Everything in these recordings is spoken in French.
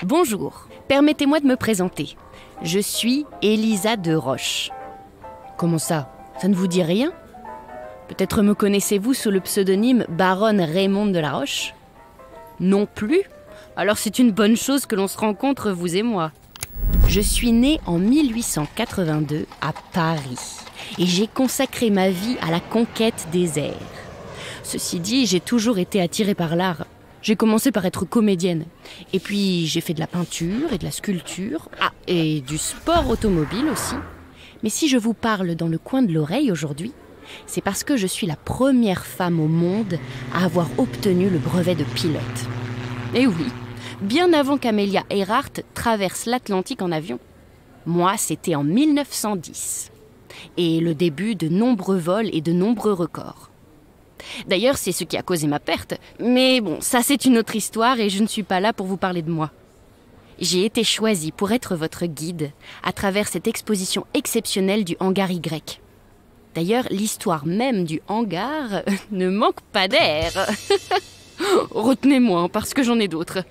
Bonjour, permettez-moi de me présenter. Je suis Elisa de Roche. Comment ça? Ça ne vous dit rien? Peut-être me connaissez-vous sous le pseudonyme Baronne Raymonde de la Roche? Non plus? Alors c'est une bonne chose que l'on se rencontre, vous et moi. Je suis née en 1882 à Paris et j'ai consacré ma vie à la conquête des airs. Ceci dit, j'ai toujours été attirée par l'art. J'ai commencé par être comédienne. Et puis j'ai fait de la peinture et de la sculpture. Ah, et du sport automobile aussi. Mais si je vous parle dans le coin de l'oreille aujourd'hui, c'est parce que je suis la première femme au monde à avoir obtenu le brevet de pilote. Et oui, bien avant qu'Amelia Earhart traverse l'Atlantique en avion. Moi, c'était en 1910. Et le début de nombreux vols et de nombreux records. D'ailleurs, c'est ce qui a causé ma perte. Mais bon, ça c'est une autre histoire et je ne suis pas là pour vous parler de moi. J'ai été choisie pour être votre guide à travers cette exposition exceptionnelle du hangar Y. D'ailleurs, l'histoire même du hangar ne manque pas d'air. Retenez-moi, parce que j'en ai d'autres.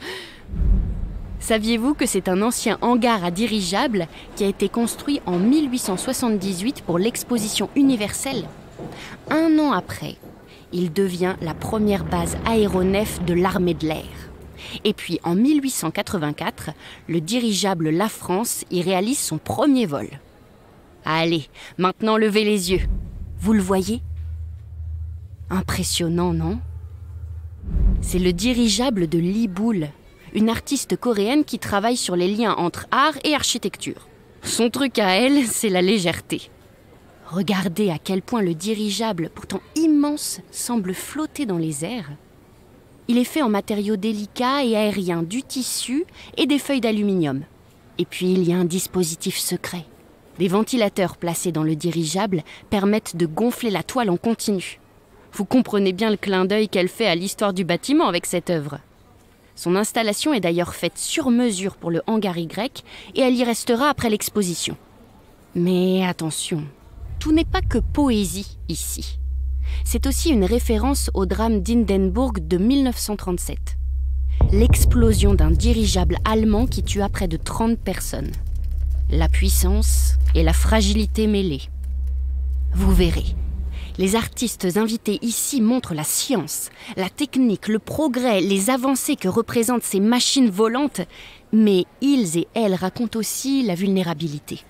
Saviez-vous que c'est un ancien hangar à dirigeables qui a été construit en 1878 pour l'exposition universelle? Un an après, il devient la première base aéronef de l'armée de l'air. Et puis en 1884, le dirigeable La France y réalise son premier vol. Allez, maintenant levez les yeux. Vous le voyez? Impressionnant, non? C'est le dirigeable de Lee Bull, une artiste coréenne qui travaille sur les liens entre art et architecture. Son truc à elle, c'est la légèreté. Regardez à quel point le dirigeable, pourtant immense, semble flotter dans les airs. Il est fait en matériaux délicats et aériens, du tissu et des feuilles d'aluminium. Et puis il y a un dispositif secret. Des ventilateurs placés dans le dirigeable permettent de gonfler la toile en continu. Vous comprenez bien le clin d'œil qu'elle fait à l'histoire du bâtiment avec cette œuvre. Son installation est d'ailleurs faite sur mesure pour le hangar Y et elle y restera après l'exposition. Mais attention, tout n'est pas que poésie ici. C'est aussi une référence au drame d'Hindenburg de 1937. L'explosion d'un dirigeable allemand qui tua près de 30 personnes. La puissance et la fragilité mêlées. Vous verrez, les artistes invités ici montrent la science, la technique, le progrès, les avancées que représentent ces machines volantes, mais ils et elles racontent aussi la vulnérabilité,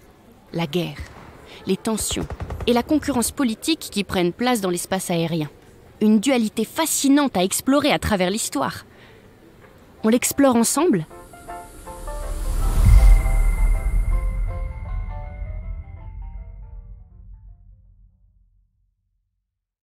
la guerre, les tensions et la concurrence politique qui prennent place dans l'espace aérien. Une dualité fascinante à explorer à travers l'histoire. On l'explore ensemble ?